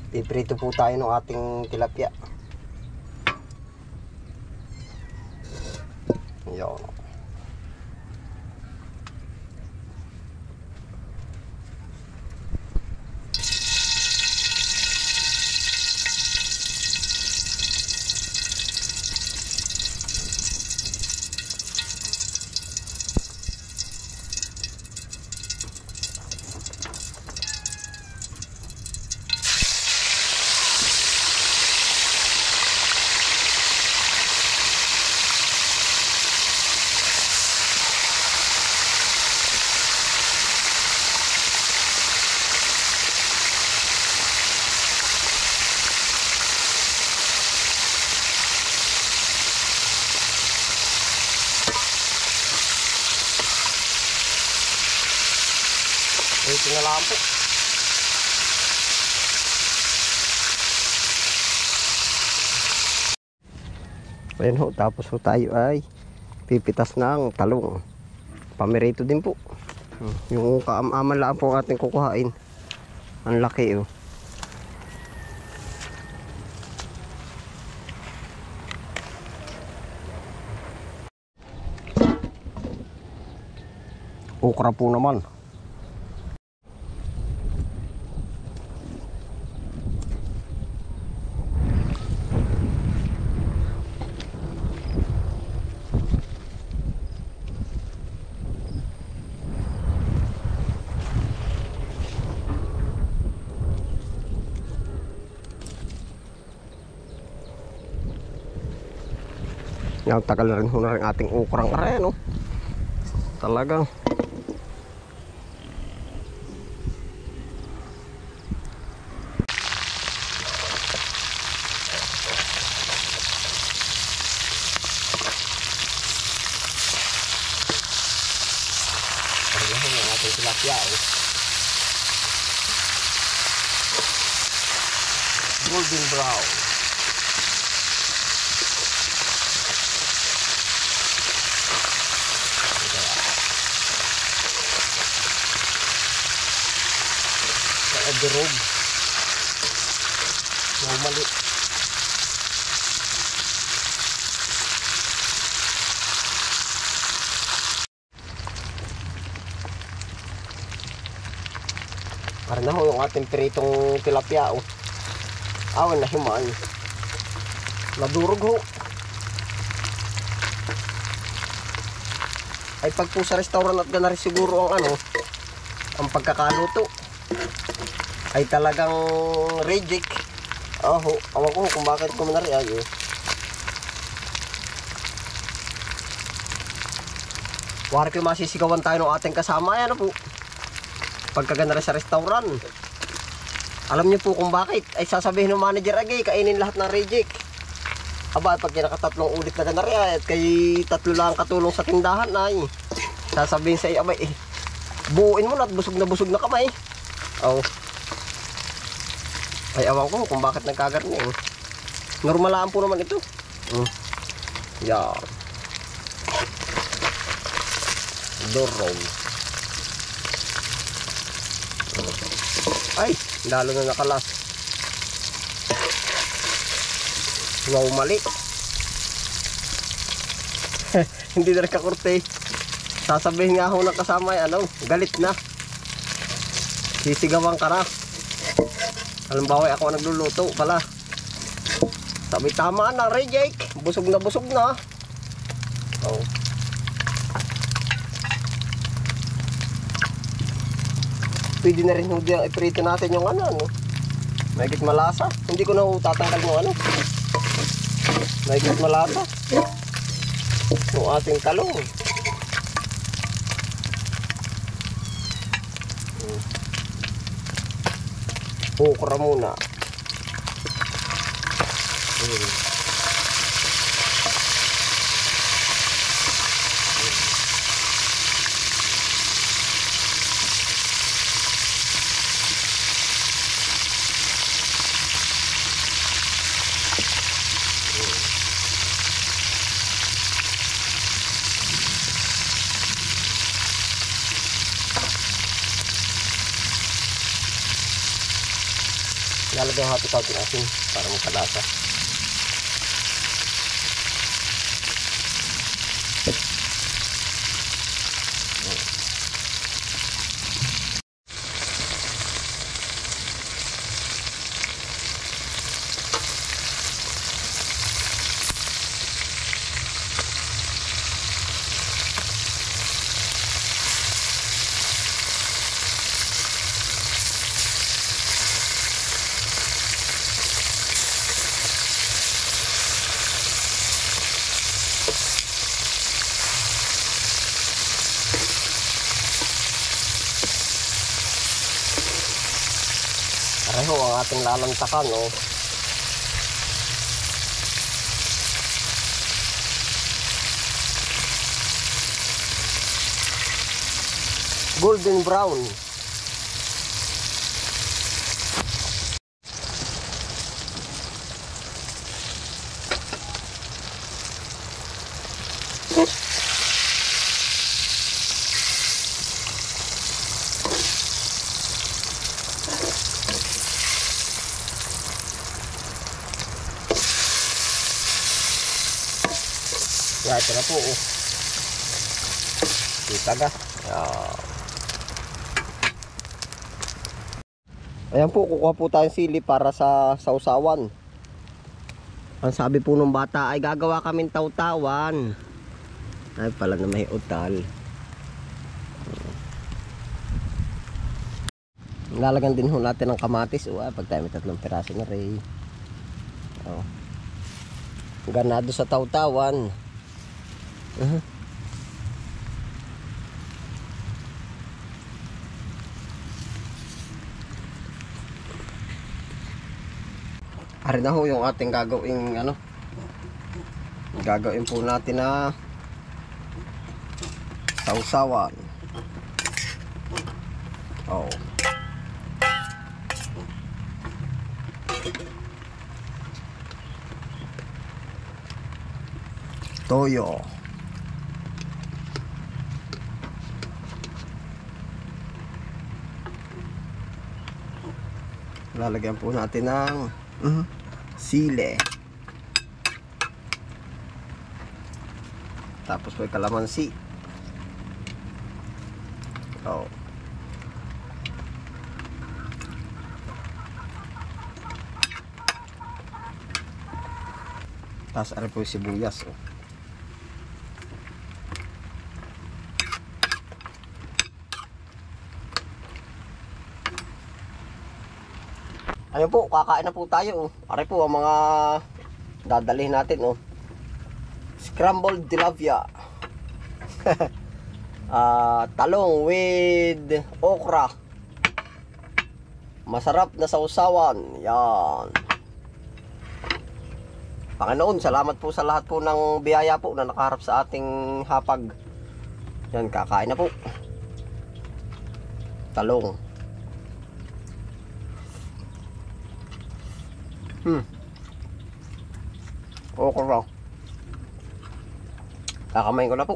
Piprito po tayo ng ating tilapia. Yan. Ito na lang po. Ayan ho, tapos ho tayo ay pipitas ng talong. Pamerito din po. Yung kaamaman lang po ating kukuhain. Ang laki oh. Okra po naman. Yan, tagal na rin ho na rin ating ukrang aray, no? Talagang ang ating tilapia, eh. Golden brown. Durog normally. Para na ho yung ating piritong tilapia oh. Awan na himaan. Nadurog ho. Ay pag po sa restaurant at ganari siguro ang ano, ang pagkakaluto ay talagang reject. Oh, awan ko kung bakit ko manari ay eh. Wari ko masisigawan tayo ng ating kasama yan po. Pagkaganari sa restaurant. Alam niyo po kung bakit. Ay sasabihin ng manager agay, kainin lahat ng reject. Aba, pag kinakatatlong ulit na ganari ay at kay tatlo lang katulong sa tindahan ay sasabihin sa iyo, abay eh, buuin mo na at busog na kamay. Oh. Ay awan ko kung bakit nagkagarni eh. Normalaan po naman ito. Yan. Durog. Ay, lalo na nakalas. Wow, mali. Hindi na nakakurte. Sasabihin nga ako ng kasama ay ano, galit na. Sisigawan ka na. Halimbawa ako nagluluto pala. Sabi tama na reject. Busog na. Oh. Pwede na rin hindi iprito natin yung ano. Mahigit malasa. Hindi ko na tatanggal yung ano. Mahigit malasa. Yung ating talong. Okra muna. Lalagay hati kauting asin para magkalasa. Pareho ang ating lalantakan, oh. Golden brown. Ya, ito na po, oh. Kita ka. Ayan po, kukuha po tayong sili para sa sausawan. Ang sabi po ng bata ay gagawa kaming tawtawan. Ay pala na may utal. Lalagyan din ho natin ng kamatis. Pag tayo may 3 piraso na rin. Ganado sa tawtawan. Ari na ho yung ating gagawing gagawin po natin na sausawan. Toyo. Lalagyan po natin ng sili. Tapos may kalamansi. Tapos ano po yung sibuyas, Ayun po, kakain na po tayo. Ari po ang mga dadalhin natin, Scrambled tilapia. Talong with okra. Masarap na sausawan. Yan. Panginoon, salamat po sa lahat po ng biyaya po na nakaharap sa ating hapag. Yan, kakain na po. Talong. Okra. Kakamain ko na po.